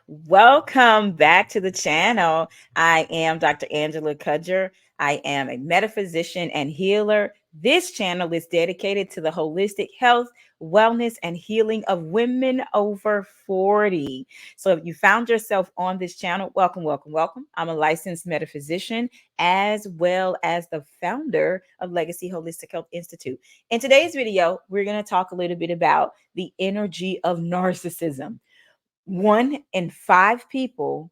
Welcome back to the channel. I am Dr. Angela Cudger. I am a metaphysician and healer. This channel is dedicated to the holistic health, wellness, and healing of women over 40. So if you found yourself on this channel, welcome, welcome, welcome. I'm a licensed metaphysician as well as the founder of Legacy Holistic Health Institute. In today's video, we're going to talk a little bit about the energy of narcissism. 1 in 5 people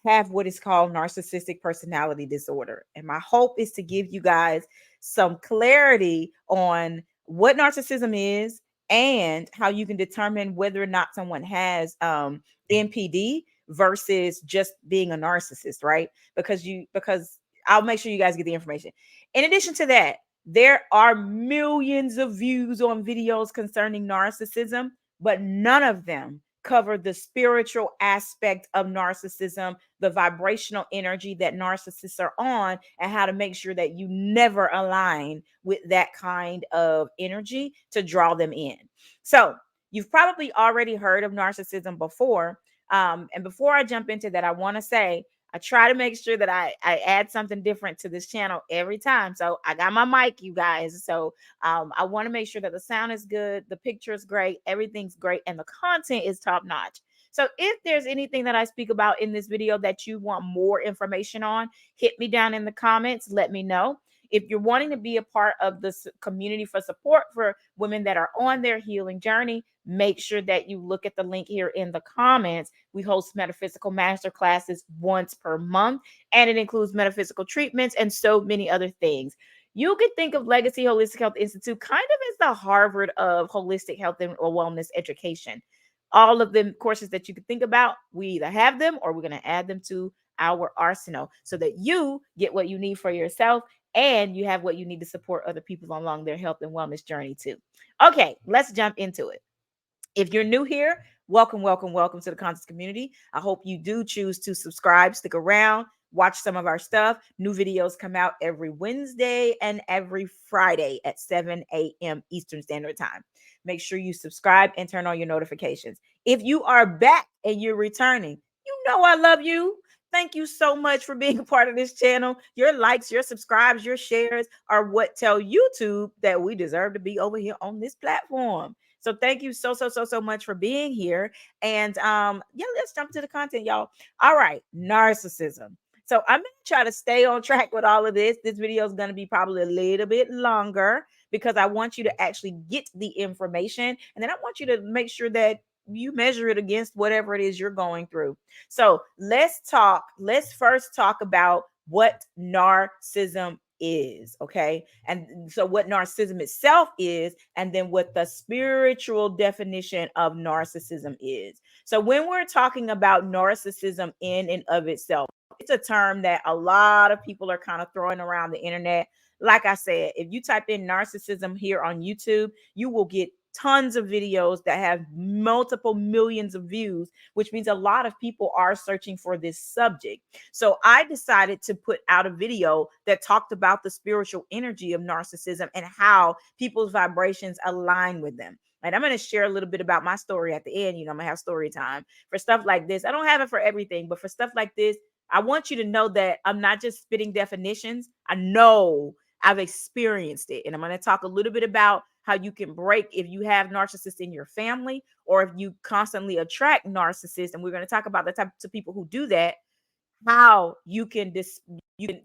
have what is called narcissistic personality disorder. And my hope is to give you guys some clarity on what narcissism is and how you can determine whether or not someone has NPD versus just being a narcissist, right? Because I'll make sure you guys get the information. In addition to that, there are millions of views on videos concerning narcissism, but none of them cover the spiritual aspect of narcissism, the vibrational energy that narcissists are on, and how to make sure that you never align with that kind of energy to draw them in. So, you've probably already heard of narcissism before. And before I jump into that, I want to say I try to make sure that I add something different to this channel every time. So I got my mic, you guys. So I want to make sure that the sound is good, the picture is great, everything's great, and the content is top notch. So if there's anything that I speak about in this video that you want more information on, hit me down in the comments. Let me know. If you're wanting to be a part of this community for support for women that are on their healing journey, make sure that you look at the link here in the comments. We host metaphysical master classes once per month, and it includes metaphysical treatments and so many other things. You could think of Legacy Holistic Health Institute kind of as the Harvard of holistic health and wellness education. All of the courses that you could think about, we either have them or we're going to add them to our arsenal so that you get what you need for yourself and you have what you need to support other people along their health and wellness journey too. Okay, let's jump into it. If you're new here, welcome, welcome, welcome to the content community. I hope you do choose to subscribe, stick around, watch some of our stuff. New videos come out every Wednesday and every Friday at 7 a.m. Eastern Standard Time. Make sure you subscribe and turn on your notifications. If you are back and you're returning, you know I love you. Thank you so much for being a part of this channel. Your likes, your subscribes, your shares are what tell YouTube that we deserve to be over here on this platform. So thank you so much for being here. And yeah, let's jump to the content, y'all. All right, narcissism. So I'm gonna try to stay on track with all of this. This video is gonna be probably a little bit longer because I want you to actually get the information, and then I want you to make sure that you measure it against whatever it is you're going through. So let's first talk about what narcissism is, okay? And so what narcissism itself is, and then what the spiritual definition of narcissism is. So when we're talking about narcissism in and of itself, it's a term that a lot of people are kind of throwing around the internet. Like I said, if you type in narcissism here on YouTube, you will get tons of videos that have multiple millions of views, which means a lot of people are searching for this subject. So I decided to put out a video that talked about the spiritual energy of narcissism and how people's vibrations align with them. And I'm going to share a little bit about my story at the end. I'm going to have story time for stuff like this. I don't have it for everything, but for stuff like this, I want you to know that I'm not just spitting definitions. I know I've experienced it. And I'm going to talk a little bit about how you can break if you have narcissists in your family or if you constantly attract narcissists. And we're going to talk about the types of people who do that, how you can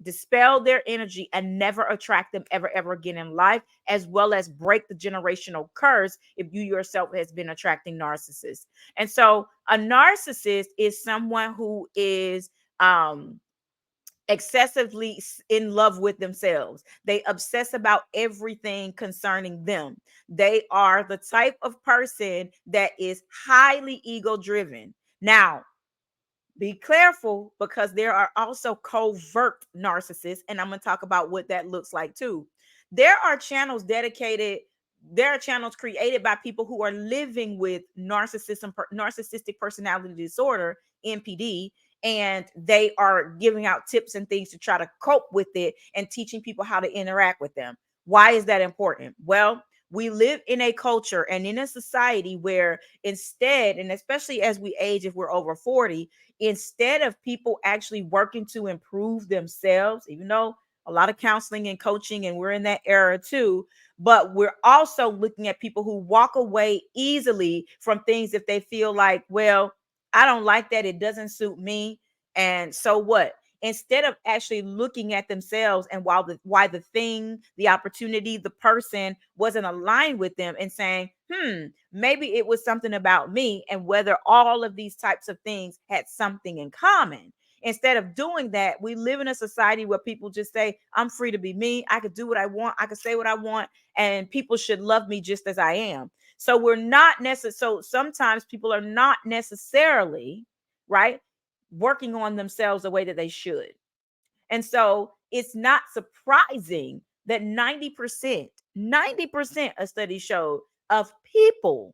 dispel their energy and never attract them ever again in life, as well as break the generational curse if you yourself has been attracting narcissists. And so a narcissist is someone who is excessively in love with themselves. They obsess about everything concerning them. They are the type of person that is highly ego driven. Now, be careful because there are also covert narcissists, and I'm going to talk about what that looks like too. There are channels created by people who are living with narcissistic personality disorder, NPD, and they are giving out tips and things to try to cope with it and teaching people how to interact with them. Why is that important? Well, We live in a culture and in a society where instead, and especially as we age, if we're over 40, instead of people actually working to improve themselves, even though a lot of counseling and coaching, and we're in that era too, but we're also looking at people who walk away easily from things if they feel like, well, I don't like that, it doesn't suit me, and so what? Instead of actually looking at themselves and while the why the thing, the opportunity, the person wasn't aligned with them, and saying, maybe it was something about me, and whether all of these types of things had something in common. Instead of doing that, we live in a society where people just say, I'm free to be me. I could do what I want. I could say what I want, and people should love me just as I am. So we're not necessarily, so sometimes people are not necessarily, right, working on themselves the way that they should. And so it's not surprising that 90% of studies show of people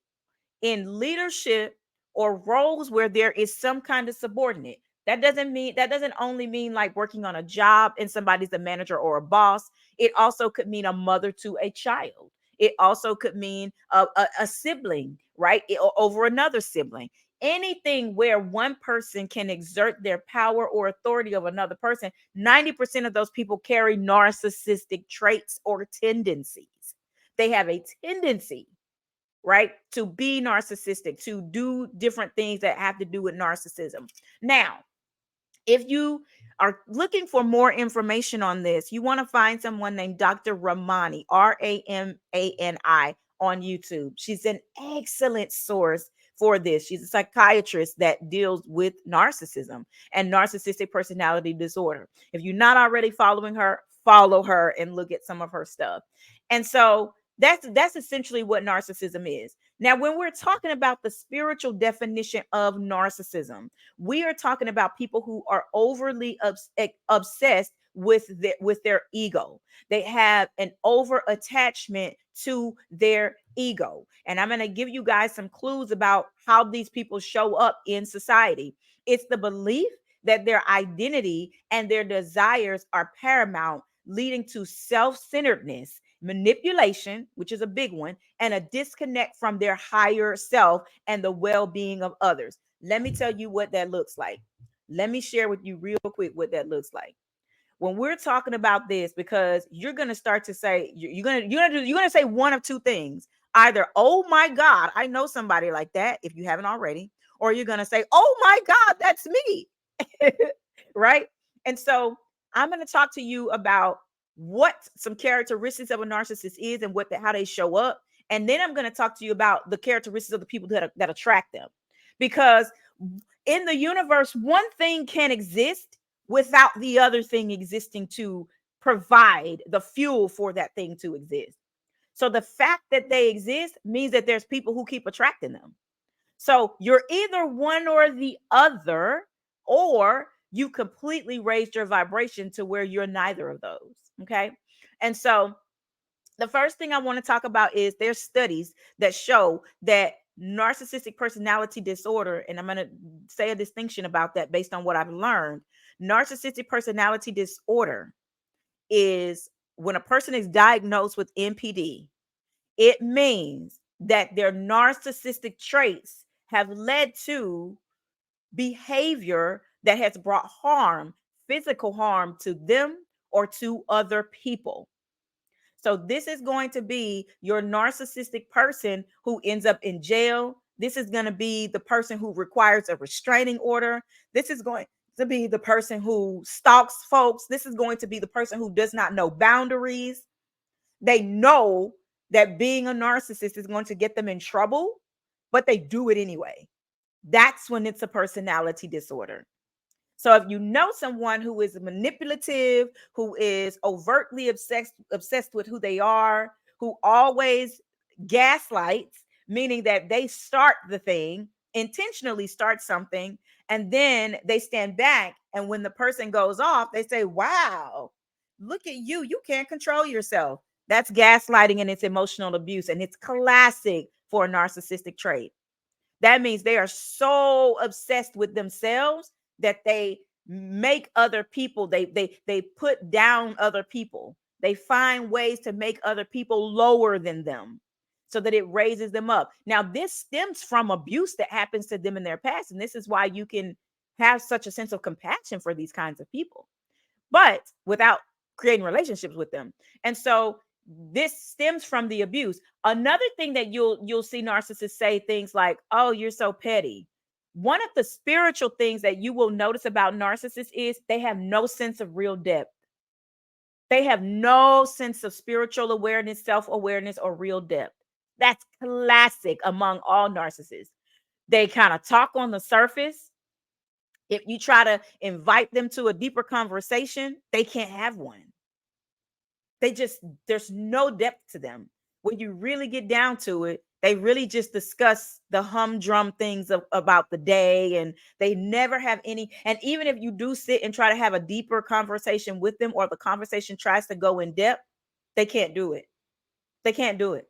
in leadership or roles where there is some kind of subordinate. That doesn't only mean like working on a job and somebody's a manager or a boss. It also could mean a mother to a child. It also could mean a sibling, right? Over another sibling. Anything where one person can exert their power or authority over another person, 90% of those people carry narcissistic traits or tendencies. They have a tendency, right, to be narcissistic, to do different things that have to do with narcissism. Now, if you are looking for more information on this, you want to find someone named Dr. Ramani, Ramani, on YouTube. She's an excellent source for this. She's a psychiatrist that deals with narcissism and narcissistic personality disorder. If you're not already following her, follow her and look at some of her stuff. And so that's essentially what narcissism is. Now, when we're talking about the spiritual definition of narcissism, we are talking about people who are overly obsessed with their ego. They have an over attachment to their ego. And I'm going to give you guys some clues about how these people show up in society. It's the belief that their identity and their desires are paramount, leading to self-centeredness, manipulation, which is a big one, and a disconnect from their higher self and the well-being of others. Let me tell you what that looks like. Let me share with you real quick what that looks like. When we're talking about this, because you're going to start to say, you're going to say one of two things. Either, oh my God, I know somebody like that, if you haven't already, or you're going to say, oh my God, that's me. Right? And so I'm going to talk to you about what some characteristics of a narcissist is and how they show up. And then I'm going to talk to you about the characteristics of the people that attract them. Because in the universe, one thing can exist without the other thing existing to provide the fuel for that thing to exist. So the fact that they exist means that there's people who keep attracting them. So you're either one or the other, or you completely raised your vibration to where you're neither of those. Okay. And so the first thing I want to talk about is there's studies that show that narcissistic personality disorder, and I'm going to say a distinction about that based on what I've learned. Narcissistic personality disorder is when a person is diagnosed with NPD, it means that their narcissistic traits have led to behavior that has brought harm, physical harm to them or to other people. So this is going to be your narcissistic person who ends up in jail. This is going to be the person who requires a restraining order. This is going to be the person who stalks folks. This is going to be the person who does not know boundaries. They know that being a narcissist is going to get them in trouble, but they do it anyway. That's when it's a personality disorder. So if you know someone who is manipulative, who is overtly obsessed with who they are, who always gaslights, meaning that they start the thing, intentionally start something, and then they stand back, and when the person goes off, they say, "Wow, look at you. You can't control yourself." That's gaslighting and it's emotional abuse, and it's classic for a narcissistic trait. That means they are so obsessed with themselves that they make other people, they put down other people. They find ways to make other people lower than them. so that it raises them up. Now, this stems from abuse that happens to them in their past. And this is why you can have such a sense of compassion for these kinds of people, but without creating relationships with them. And so this stems from the abuse. Another thing that you'll see narcissists say things like, "Oh, you're so petty." One of the spiritual things that you will notice about narcissists is they have no sense of real depth. They have no sense of spiritual awareness, self-awareness, or real depth. That's classic among all narcissists. They kind of talk on the surface. If you try to invite them to a deeper conversation, they can't have one. There's no depth to them. When you really get down to it, they really just discuss the humdrum things about the day, and they never have any. And even if you do sit and try to have a deeper conversation with them, or the conversation tries to go in depth, they can't do it. They can't do it.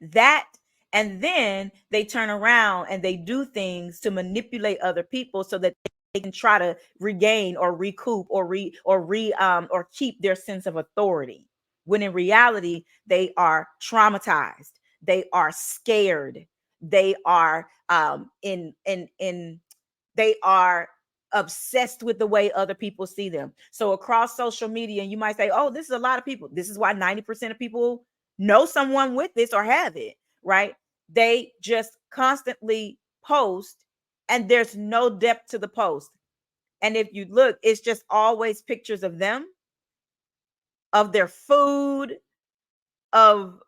That, and then they turn around and they do things to manipulate other people so that they can try to regain or recoup or keep their sense of authority, when in reality they are traumatized, they are scared, they are in they are obsessed with the way other people see them. So across social media, and you might say, "Oh, this is a lot of people." This is why 90% of people know someone with this or have it, right? They just constantly post, and there's no depth to the post. And if you look, it's just always pictures of them, of their food, of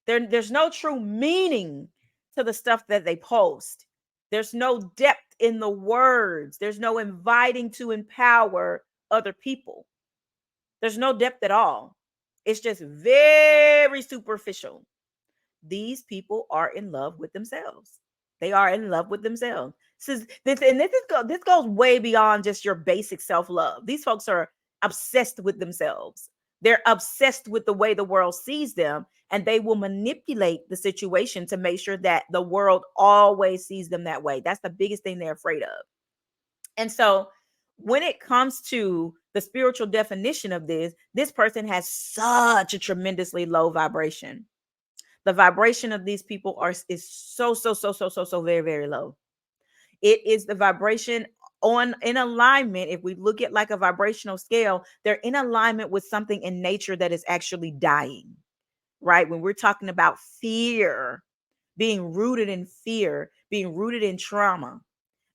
there's no true meaning to the stuff that they post. There's no depth in the words. There's no inviting to empower other people. There's no depth at all. It's just very superficial. These people are in love with themselves. They are in love with themselves. This goes way beyond just your basic self-love. These folks are obsessed with themselves. They're obsessed with the way the world sees them, and they will manipulate the situation to make sure that the world always sees them that way. That's the biggest thing they're afraid of. And so when it comes to the spiritual definition of this person has such a tremendously low vibration. The vibration of these people is so very, very low. It is the vibration in alignment. If we look at like a vibrational scale, they're in alignment with something in nature that is actually dying, right? When we're talking about fear, being rooted in fear, being rooted in trauma,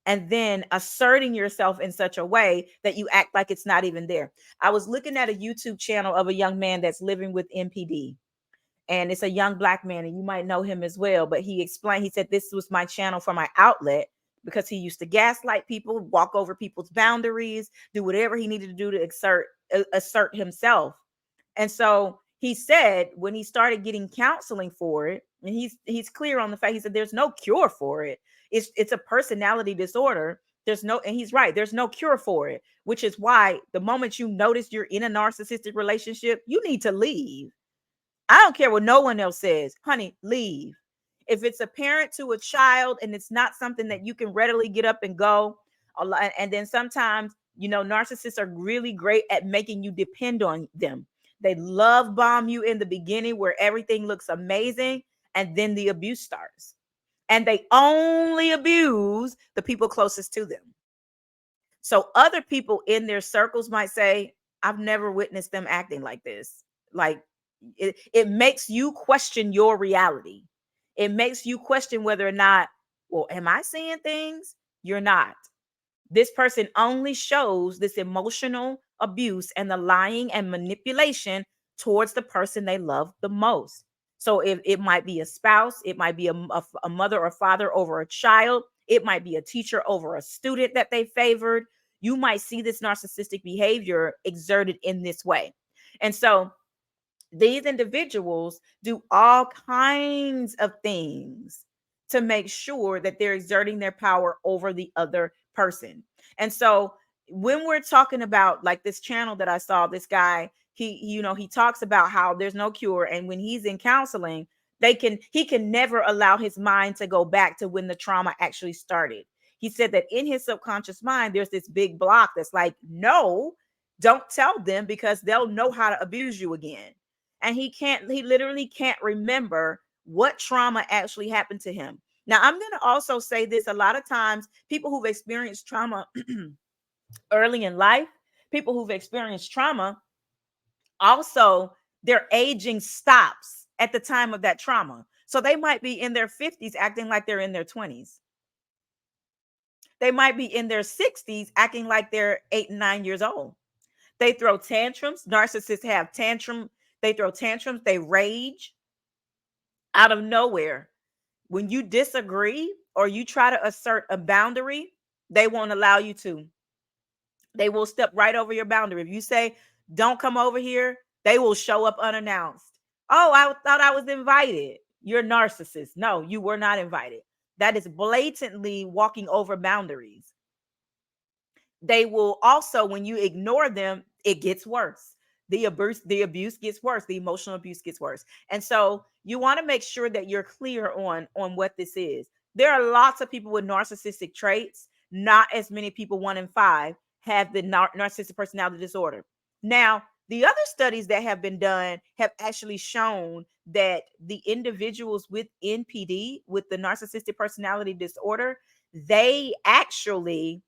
and then asserting yourself in such a way that you act like it's not even there. I was looking at a YouTube channel of a young man that's living with MPD, and it's a young Black man, and you might know him as well. But he explained, he said, "This was my channel for my outlet," because he used to gaslight people, walk over people's boundaries, do whatever he needed to do to assert himself. And so he said when he started getting counseling for it, and he's clear on the fact, he said there's no cure for it. It's a personality disorder. There's no, and he's right, there's no cure for it, which is why the moment you notice you're in a narcissistic relationship, you need to leave. I don't care what no one else says. Honey, leave. If it's a parent to a child and it's not something that you can readily get up and go, and then sometimes, narcissists are really great at making you depend on them. They love bomb you in the beginning where everything looks amazing, and then the abuse starts. And they only abuse the people closest to them. So other people in their circles might say, "I've never witnessed them acting like this." Like, it makes you question your reality. It makes you question whether or not, well, am I seeing things? You're not. This person only shows this emotional abuse and the lying and manipulation towards the person they love the most. So if it might be a spouse, it might be a mother or father over a child, it might be a teacher over a student that they favored. You might see this narcissistic behavior exerted in this way. And so these individuals do all kinds of things to make sure that they're exerting their power over the other person. And so when we're talking about like this channel that I saw, this guy, he talks about how there's no cure. And when he's in counseling, he can never allow his mind to go back to when the trauma actually started. He said that in his subconscious mind, there's this big block that's like, no, don't tell them because they'll know how to abuse you again. and he literally can't remember what trauma actually happened to him. Now, I'm going to also say this: a lot of times, people who've experienced trauma early in life, people who've experienced trauma, also their aging stops at the time of that trauma. So they might be in their 50s acting like they're in their 20s. They might be in their 60s acting like they're 8 and 9 years old. They throw tantrums. Narcissists have tantrum. They throw tantrums. They rage out of nowhere. When you disagree or you try to assert a boundary, they won't allow you to. They will step right over your boundary. If you say, don't come over here, they will show up unannounced. Oh, I thought I was invited. You're a narcissist. No, you were not invited. That is blatantly walking over boundaries. They will also, when you ignore them, it gets worse. The abuse gets worse. The emotional abuse gets worse. And so you want to make sure that you're clear on what this is. There are lots of people with narcissistic traits. Not as many people, 1 in 5, have the narcissistic personality disorder. Now, the other studies that have been done have actually shown that the individuals with NPD, with the narcissistic personality disorder, they actually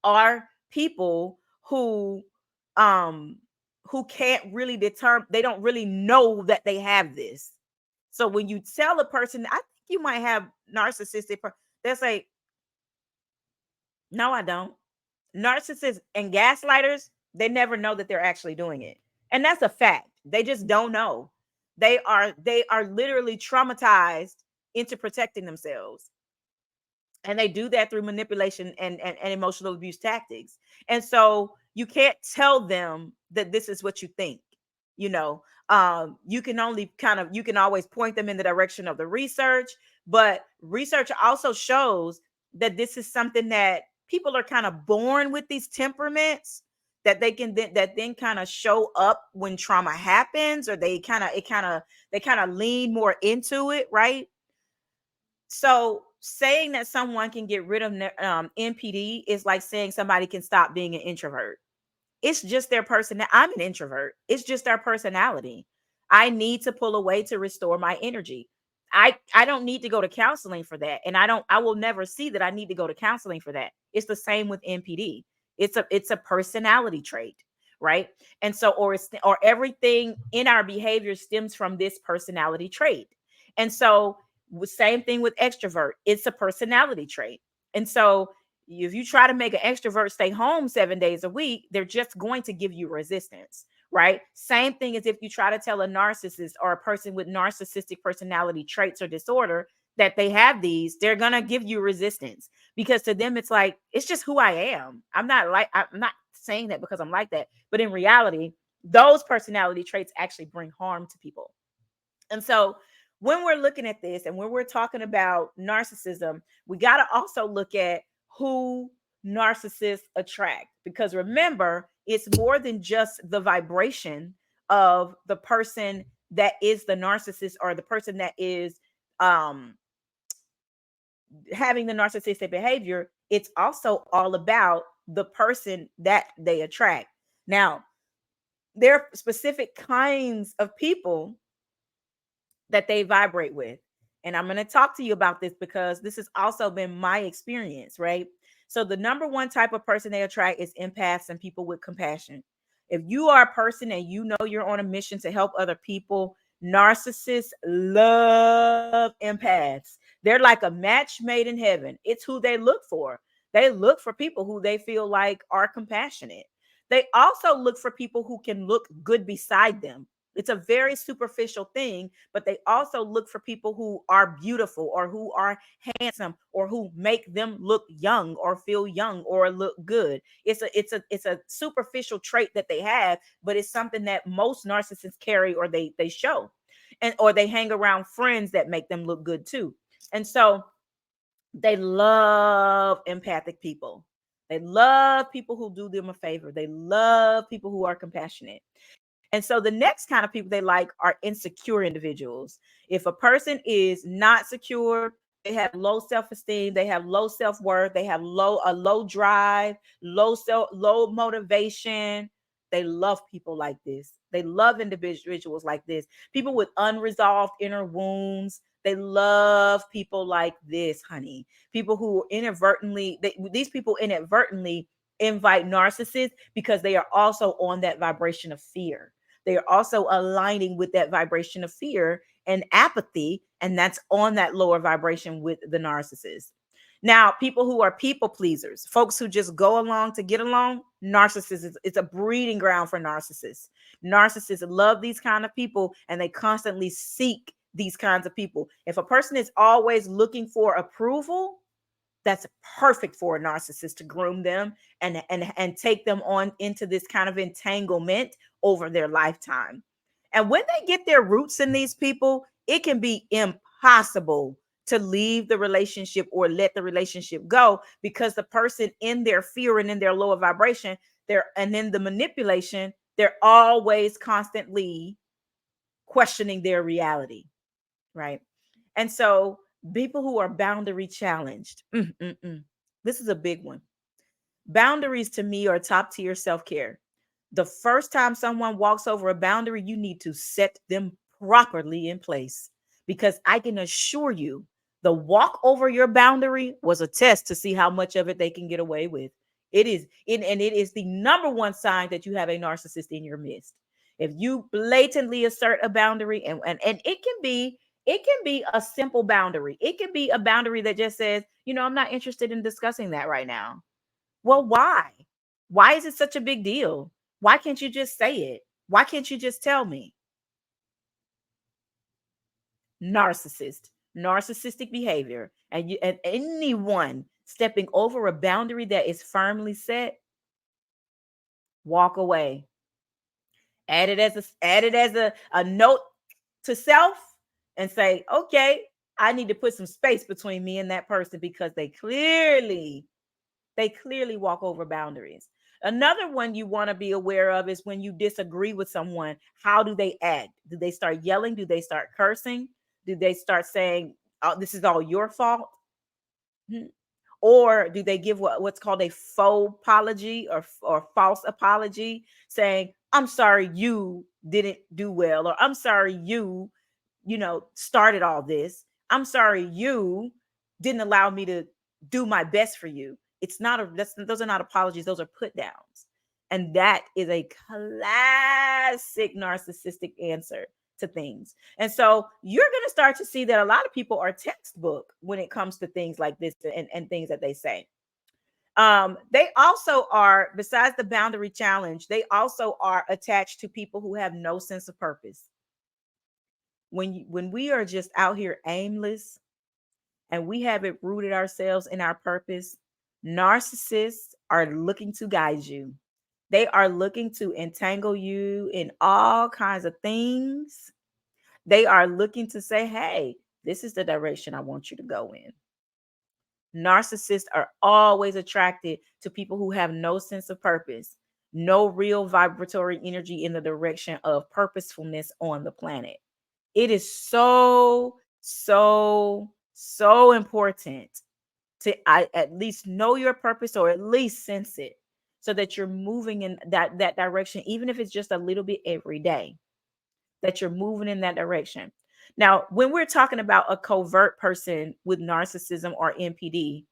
are people um who can't really determine, they don't really know that they have this. So when you tell a person, I think you might have narcissistic, they'll say, no, I don't. Narcissists and gaslighters, they never know that they're actually doing it. And that's a fact. They just don't know. They are literally traumatized into protecting themselves. And they do that through manipulation and emotional abuse tactics. And so you can't tell them that this is what you think. you know you can only you can always point them in the direction of the research, but research also shows that this is something that people are kind of born with, these temperaments that then kind of show up when trauma happens, or they kind of lean more into it, right? So saying that someone can get rid of NPD is like saying somebody can stop being an introvert. It's just their person. I'm an introvert. It's just their personality. I need to pull away to restore my energy. I don't need to go to counseling for that. And I will never see that I need to go to counseling for that. It's the same with NPD. It's a personality trait, right? And so or everything in our behavior stems from this personality trait. And so same thing with extrovert. It's a personality trait. And so if you try to make an extrovert stay home 7 days a week, they're just going to give you resistance, right? Same thing as if you try to tell a narcissist or a person with narcissistic personality traits or disorder that they have these, they're going to give you resistance, because to them, it's like, it's just who I am. I'm not saying that because I'm like that, but in reality, those personality traits actually bring harm to people. And so when we're looking at this and when we're talking about narcissism, we got to also look at who narcissists attract, because remember, it's more than just the vibration of the person that is the narcissist, or the person that is um having the narcissistic behavior. It's also all about the person that they attract. Now, there are specific kinds of people that they vibrate with. And I'm going to talk to you about this because this has also been my experience, right? So the number one type of person they attract is empaths and people with compassion. If you are a person and you know you're on a mission to help other people, narcissists love empaths. They're like a match made in heaven. It's who they look for. They look for people who they feel like are compassionate. They also look for people who can look good beside them. It's a very superficial thing, but they also look for people who are beautiful or who are handsome or who make them look young or feel young or look good. It's a superficial trait that they have, but it's something that most narcissists carry, or they show. And or they hang around friends that make them look good too. And so they love empathic people. They love people who do them a favor. They love people who are compassionate. And so the next kind of people they like are insecure individuals. If a person is not secure, they have low self-esteem, they have low self-worth, they have low drive, low motivation, They love people like this. They love individuals like this. People with unresolved inner wounds. They love people like this, honey. People who inadvertently, these people inadvertently invite narcissists because they are also on that vibration of fear. They are also aligning with that vibration of fear and apathy, and that's on that lower vibration with the narcissist. Now, people who are people pleasers, folks who just go along to get along, narcissists, it's a breeding ground for narcissists. Narcissists love these kind of people and they constantly seek these kinds of people. If a person is always looking for approval, that's perfect for a narcissist to groom them and take them on into this kind of entanglement over their lifetime. And when they get their roots in these people, it can be impossible to leave the relationship or let the relationship go, because the person in their fear and in their lower vibration, they're and in the manipulation, they're always constantly questioning their reality, right? And so people who are boundary challenged, this is a big one. Boundaries to me are top tier self care. The first time someone walks over a boundary, you need to set them properly in place, because I can assure you the walk over your boundary was a test to see how much of it they can get away with. And it is the number one sign that you have a narcissist in your midst. If you blatantly assert a boundary, and it can be a simple boundary. It can be a boundary that just says, I'm not interested in discussing that right now. Well, why? Why is it such a big deal? Why can't you just say it? Why can't you just tell me? Narcissist, narcissistic behavior, and anyone stepping over a boundary that is firmly set, walk away. Add it as a note to self and say, okay, I need to put some space between me and that person because they clearly walk over boundaries. Another one you want to be aware of is when you disagree with someone, how do they act? Do they start yelling? Do they start cursing? Do they start saying, oh, this is all your fault? Hmm. Or do they give what's called a faux apology, or false apology, saying, I'm sorry you didn't do well, or I'm sorry you started all this. I'm sorry you didn't allow me to do my best for you. It's not a those are not apologies, those are put downs. And that is a classic narcissistic answer to things. And so you're going to start to see that a lot of people are textbook when it comes to things like this, and things that they say. They also are, besides the boundary challenge, they also are attached to people who have no sense of purpose. When we are just out here aimless and we haven't rooted ourselves in our purpose, narcissists are looking to guide you. They are looking to entangle you in all kinds of things. They are looking to say, hey, this is the direction I want you to go in. Narcissists are always attracted to people who have no sense of purpose, no real vibratory energy in the direction of purposefulness on the planet. It is so, so, so important to at least know your purpose, or at least sense it, so that you're moving in that direction, even if it's just a little bit every day, that you're moving in that direction. Now, when we're talking about a covert person with narcissism or NPD,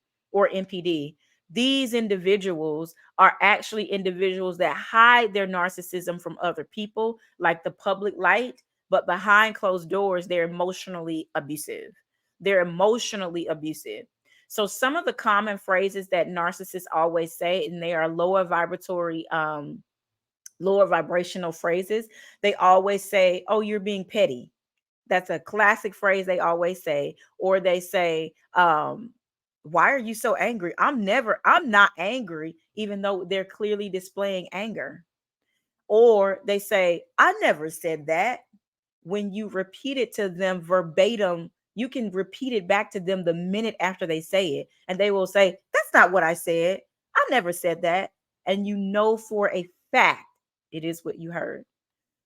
these individuals are actually individuals that hide their narcissism from other people, like the public light, but behind closed doors, they're emotionally abusive. They're emotionally abusive. So some of the common phrases that narcissists always say, and they are lower vibrational phrases. They always say, "Oh, you're being petty." That's a classic phrase they always say. Or they say, "Why are you so angry?" I'm not angry, even though they're clearly displaying anger. Or they say, "I never said that." When you repeat it to them verbatim, you can repeat it back to them the minute after they say it, and they will say, "That's not what I said. I never said that." And you know for a fact it is what you heard.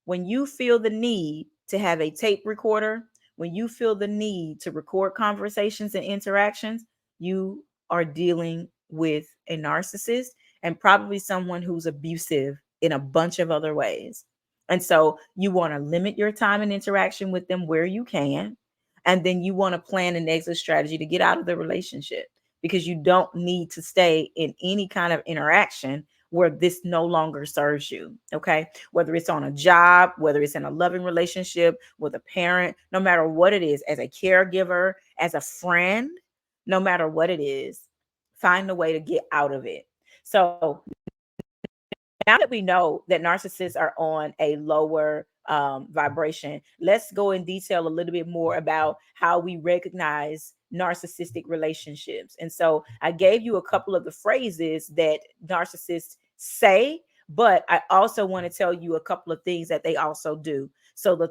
When you feel the need to have a tape recorder, when you feel the need to record conversations and interactions, you are dealing with a narcissist, and probably someone who's abusive in a bunch of other ways. And so you want to limit your time and interaction with them where you can. And then you want to plan an exit strategy to get out of the relationship, because you don't need to stay in any kind of interaction where this no longer serves you. Okay. Whether it's on a job, whether it's in a loving relationship with a parent, no matter what it is, as a caregiver, as a friend, no matter what it is, find a way to get out of it. So now that we know that narcissists are on a lower vibration, let's go in detail a little bit more about how we recognize narcissistic relationships. And so I gave you a couple of the phrases that narcissists say, but I also want to tell you a couple of things that they also do. So the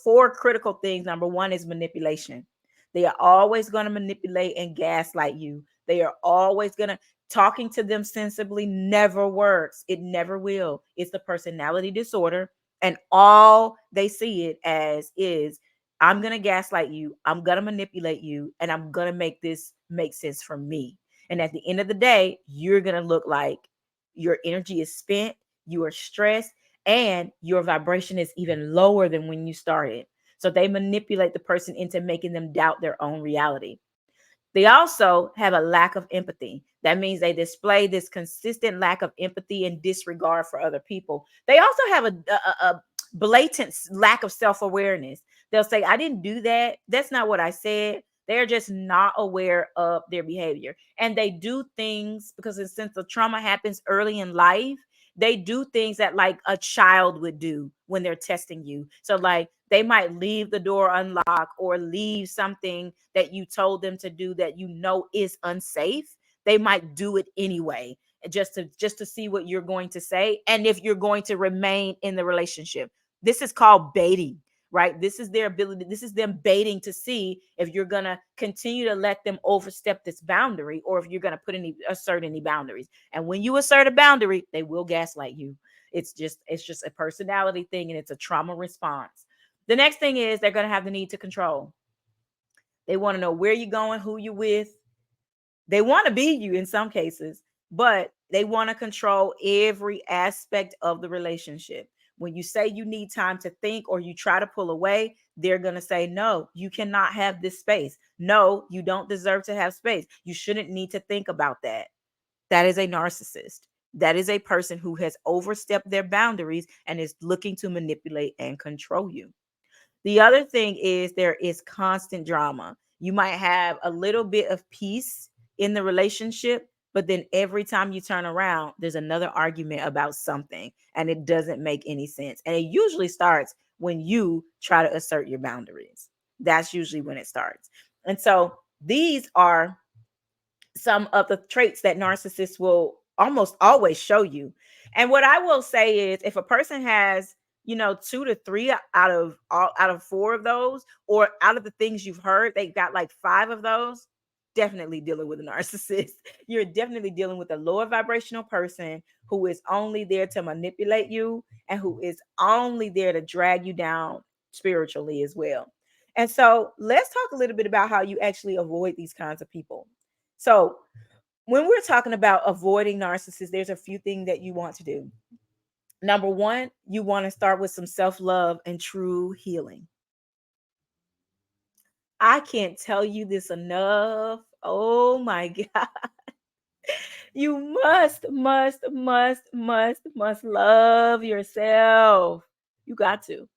four critical things, number one is manipulation. They are always going to manipulate and gaslight you. They are always going to talking to them sensibly never works. It never will. It's the personality disorder. And all they see it as is, I'm going to gaslight you. I'm going to manipulate you. And I'm going to make this make sense for me. And at the end of the day, you're going to look like your energy is spent, you are stressed, and your vibration is even lower than when you started. So they manipulate the person into making them doubt their own reality. They also have a lack of empathy. That means they display this consistent lack of empathy and disregard for other people. They also have a blatant lack of self awareness. They'll say, I didn't do that. That's not what I said. They're just not aware of their behavior. And they do things because since the trauma happens early in life, they do things that like a child would do when they're testing you. So like they might leave the door unlocked or leave something that you told them to do that you know is unsafe. They might do it anyway, just to see what you're going to say and if you're going to remain in the relationship. This is called baiting, right? This is their ability. This is them baiting to see if you're going to continue to let them overstep this boundary or if you're going to assert any boundaries. And when you assert a boundary, they will gaslight you. It's just a personality thing, and it's a trauma response. The next thing is they're going to have the need to control. They want to know where you're going, who you're with. They want to be you in some cases, but they want to control every aspect of the relationship. When you say you need time to think or you try to pull away, they're going to say, no, you cannot have this space. No, you don't deserve to have space. You shouldn't need to think about that. That is a narcissist. That is a person who has overstepped their boundaries and is looking to manipulate and control you. The other thing is there is constant drama. You might have a little bit of peace in the relationship, but then every time you turn around, there's another argument about something and it doesn't make any sense. And it usually starts when you try to assert your boundaries. That's usually when it starts. And so these are some of the traits that narcissists will almost always show you. And what I will say is if a person has, 2 to 3 out of 4 of those, or out of the things you've heard, they've got like 5 of those, definitely dealing with a narcissist. You're definitely dealing with a lower vibrational person who is only there to manipulate you and who is only there to drag you down spiritually as well. And so let's talk a little bit about how you actually avoid these kinds of people. So, when we're talking about avoiding narcissists, there's a few things that you want to do. Number one, you want to start with some self love and true healing. I can't tell you this enough. Oh my God. You must love yourself. You got to.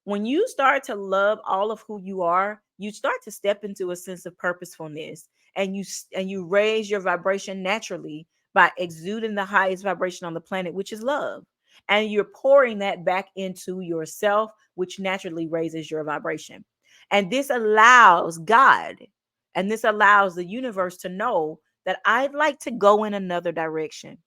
When you start to love all of who you are, you start to step into a sense of purposefulness, and you raise your vibration naturally by exuding the highest vibration on the planet, which is love. And you're pouring that back into yourself, which naturally raises your vibration. And this allows God and this allows the universe to know that I'd like to go in another direction,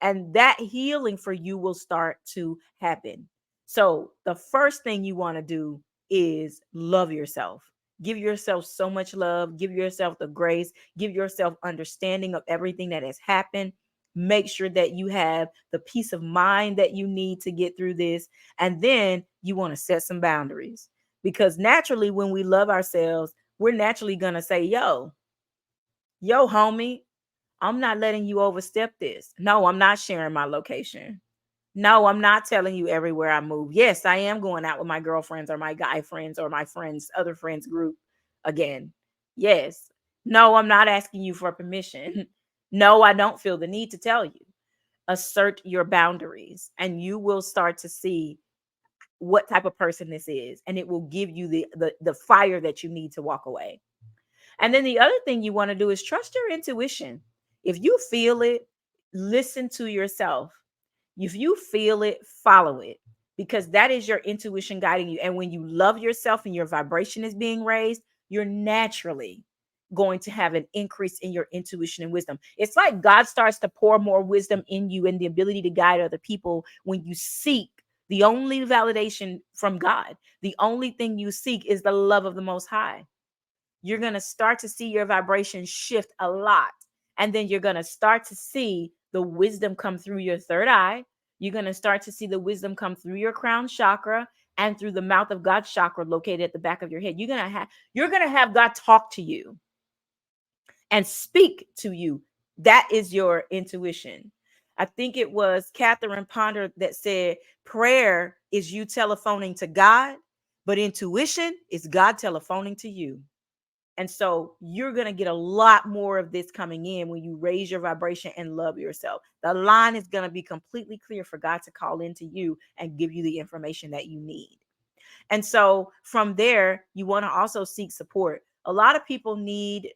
and that healing for you will start to happen. So, the first thing you want to do is love yourself. Give yourself so much love, give yourself the grace, give yourself understanding of everything that has happened. Make sure that you have the peace of mind that you need to get through this. And then you want to set some boundaries, because naturally, when we love ourselves, we're naturally going to say, yo, homie, I'm not letting you overstep this. No, I'm not sharing my location. No, I'm not telling you everywhere I move. Yes, I am going out with my girlfriends or my guy friends or my friends, other friends group again. Yes. No, I'm not asking you for permission. No, I don't feel the need to tell you. Assert your boundaries and you will start to see what type of person this is, and it will give you the fire that you need to walk away. And then the other thing you want to do is trust your intuition. If you feel it, listen to yourself. If you feel it, follow it, because that is your intuition guiding you. And when you love yourself and your vibration is being raised, you're naturally going to have an increase in your intuition and wisdom. It's like God starts to pour more wisdom in you and the ability to guide other people when you seek the only validation from God. The only thing you seek is the love of the Most High. You're going to start to see your vibration shift a lot. And then you're going to start to see the wisdom come through your third eye. You're going to start to see the wisdom come through your crown chakra and through the mouth of God chakra located at the back of your head. You're going to have God talk to you and speak to you. That is your intuition. I think it was Catherine Ponder that said prayer is you telephoning to God, but intuition is God telephoning to you. And so you're going to get a lot more of this coming in when you raise your vibration and love yourself. The line is going to be completely clear for God to call into you and give you the information that you need. And so from there, you want to also seek support. A lot of people need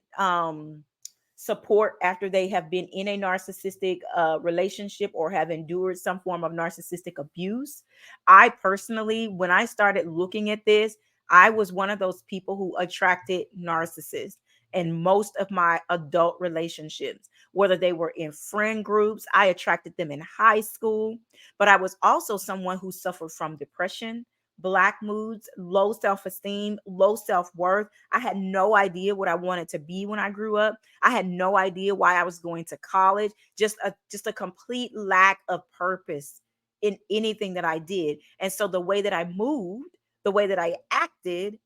support after they have been in a narcissistic relationship or have endured some form of narcissistic abuse. I personally, when I started looking at this, I was one of those people who attracted narcissists in most of my adult relationships, whether they were in friend groups. I attracted them in high school, but I was also someone who suffered from depression, black moods, low self-esteem, low self-worth. I had no idea what I wanted to be when I grew up. I had no idea why I was going to college. Just a complete lack of purpose in anything that I did. And so the way that I moved, the way that I acted,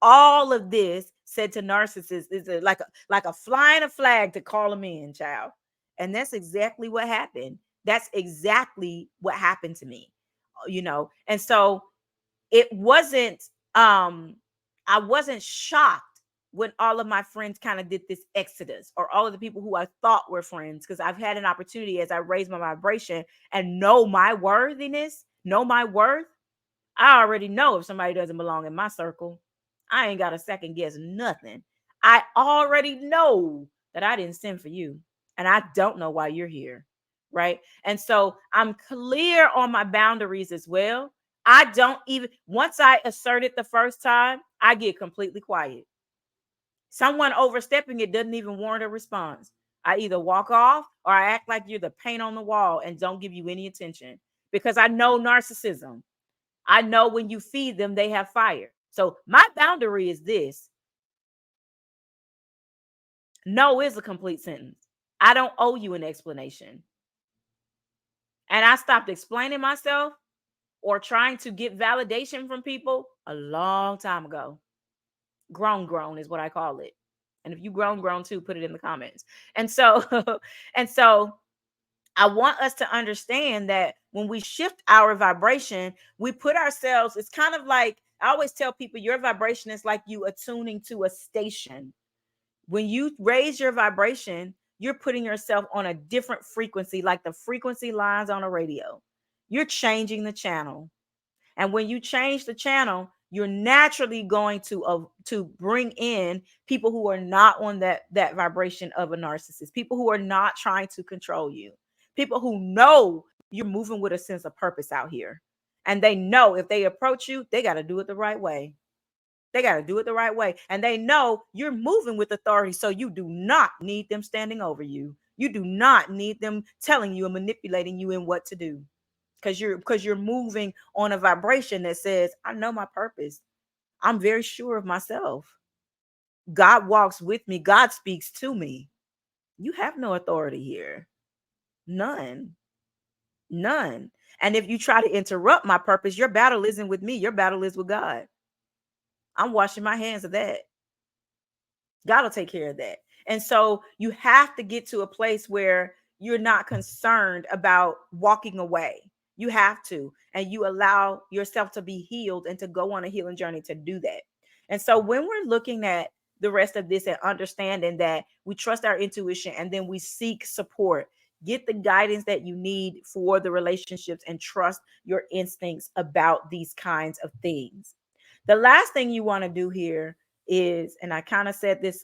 all of this said to narcissists is like a flying a flag to call them in, child. And that's exactly what happened. That's exactly what happened to me. And so it wasn't I wasn't shocked when all of my friends kind of did this exodus, or all of the people who I thought were friends, because I've had an opportunity as I raise my vibration and know my worthiness, know my worth. I already know if somebody doesn't belong in my circle. I ain't got a second guess nothing. I already know that I didn't send for you, and I don't know why you're here. Right. And so I'm clear on my boundaries as well. I don't even, once I assert it the first time, I get completely quiet. Someone overstepping it doesn't even warrant a response. I either walk off or I act like you're the paint on the wall and don't give you any attention, because I know narcissism. I know when you feed them, they have fire. So my boundary is this: no is a complete sentence. I don't owe you an explanation. And I stopped explaining myself or trying to get validation from people a long time ago. Grown is what I call it. And if you grown too, put it in the comments. And so, and so I want us to understand that when we shift our vibration, we put ourselves, it's kind of like, I always tell people, your vibration is like you attuning to a station. When you raise your vibration, you're putting yourself on a different frequency, like the frequency lines on a radio. You're changing the channel. And when you change the channel, you're naturally going to bring in people who are not on that vibration of a narcissist, people who are not trying to control you, people who know you're moving with a sense of purpose out here. And they know if they approach you, they got to do it the right way. They got to do it the right way. And they know you're moving with authority. So you do not need them standing over you. You do not need them telling you and manipulating you in what to do, because you're moving on a vibration that says, I know my purpose. I'm very sure of myself. God walks with me. God speaks to me. You have no authority here. None. None. And if you try to interrupt my purpose, your battle isn't with me. Your battle is with God. I'm washing my hands of that. God will take care of that. And so you have to get to a place where you're not concerned about walking away. You have to. And you allow yourself to be healed and to go on a healing journey to do that. And so when we're looking at the rest of this and understanding that we trust our intuition and then we seek support, get the guidance that you need for the relationships and trust your instincts about these kinds of things. The last thing you want to do here is, and I kind of said this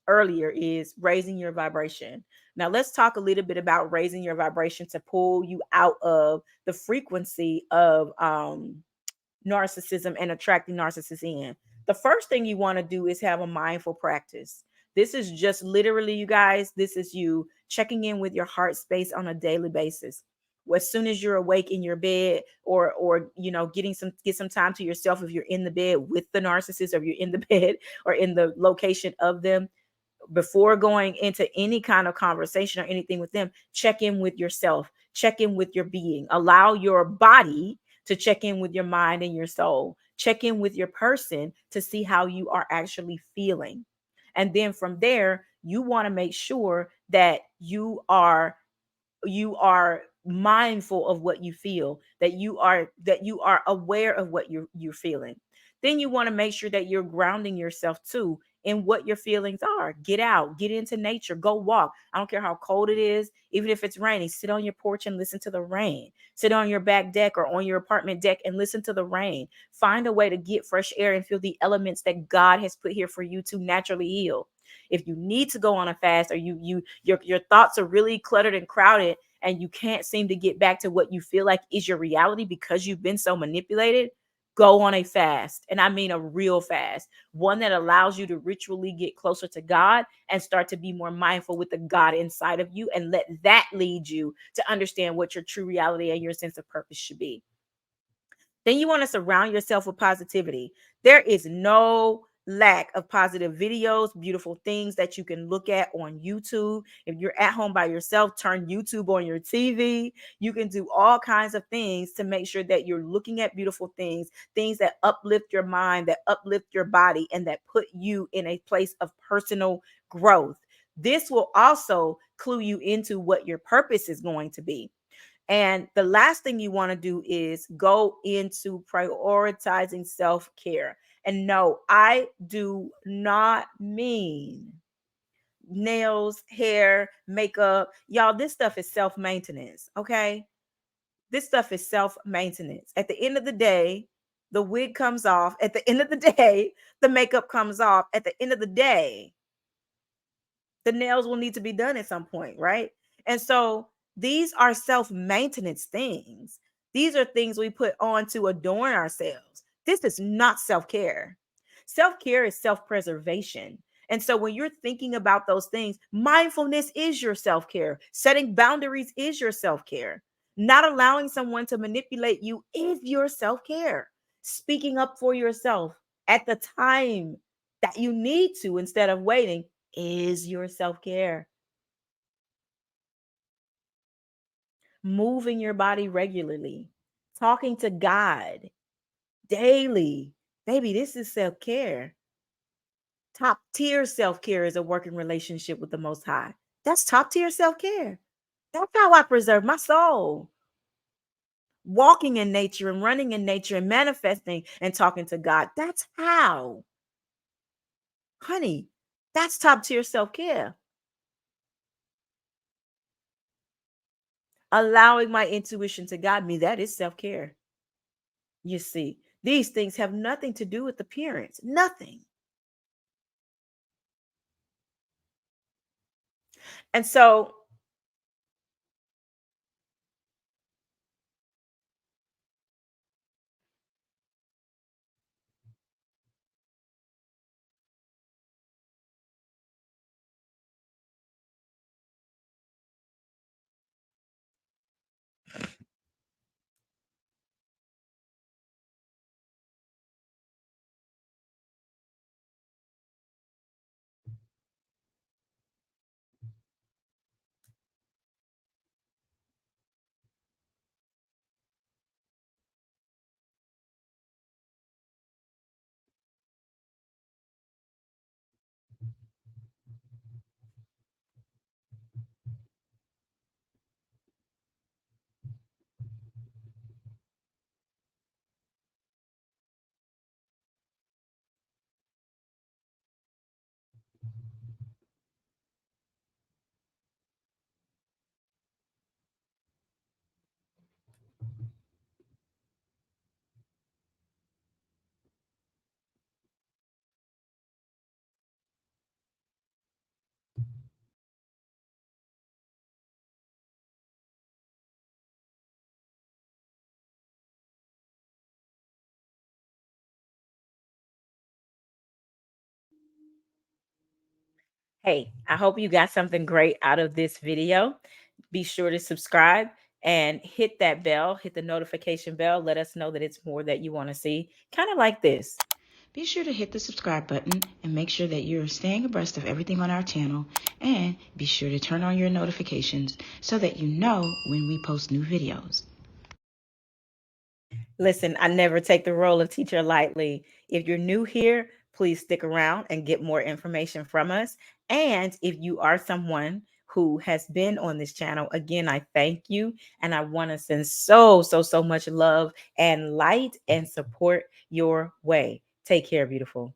earlier, is raising your vibration. Now, let's talk a little bit about raising your vibration to pull you out of the frequency of narcissism and attracting narcissists in. The first thing you want to do is have a mindful practice. This is just literally, you guys, this is you checking in with your heart space on a daily basis. As soon as you're awake in your bed, or get some time to yourself if you're in the bed with the narcissist, or you're in the bed or in the location of them, before going into any kind of conversation or anything with them, check in with yourself, check in with your being, allow your body to check in with your mind and your soul, check in with your person to see how you are actually feeling. And then from there, you want to make sure that you are mindful of what you feel, that you are aware of what you're feeling. Then you want to make sure that you're grounding yourself too in what your feelings are. Get out, get into nature, go walk. I don't care how cold it is, even if it's raining, sit on your porch and listen to the rain. Sit on your back deck or on your apartment deck and listen to the rain. Find a way to get fresh air and feel the elements that God has put here for you to naturally heal. If you need to go on a fast, or your thoughts are really cluttered and crowded, and you can't seem to get back to what you feel like is your reality because you've been so manipulated, go on a fast. And I mean a real fast, one that allows you to ritually get closer to God and start to be more mindful with the God inside of you, and let that lead you to understand what your true reality and your sense of purpose should be. Then you want to surround yourself with positivity. There is no lack of positive videos, beautiful things that you can look at on YouTube. If you're at home by yourself, turn YouTube on your TV. You can do all kinds of things to make sure that you're looking at beautiful things, things that uplift your mind, that uplift your body, and that put you in a place of personal growth. This will also clue you into what your purpose is going to be. And the last thing you want to do is go into prioritizing self care. And no, I do not mean nails, hair, makeup. Y'all, this stuff is self maintenance. Okay. This stuff is self maintenance. At the end of the day, the wig comes off. At the end of the day, the makeup comes off. At the end of the day, the nails will need to be done at some point, right? And so these are self maintenance things. These are things we put on to adorn ourselves. This is not self care. Self care is self preservation. And so when you're thinking about those things, mindfulness is your self care. Setting boundaries is your self care. Not allowing someone to manipulate you is your self care. Speaking up for yourself at the time that you need to instead of waiting is your self care. Moving your body regularly, talking to God daily. Baby, this is self care. Top tier self care is a working relationship with the Most High. That's top tier self care. That's how I preserve my soul. Walking in nature and running in nature and manifesting and talking to God. That's how, honey, that's top tier self care. Allowing my intuition to guide me, that is self care. You see, these things have nothing to do with appearance, nothing. And so, Hey, I hope you got something great out of this video. Be sure to subscribe and hit that bell, hit the notification bell. Let us know that it's more that you want to see, kind of like this. Be sure to hit the subscribe button and make sure that you're staying abreast of everything on our channel, and be sure to turn on your notifications so that you know when we post new videos. Listen, I never take the role of teacher lightly. If you're new here, please stick around and get more information from us. And if you are someone who has been on this channel, again, I thank you. And I want to send so much love and light and support your way. Take care, beautiful.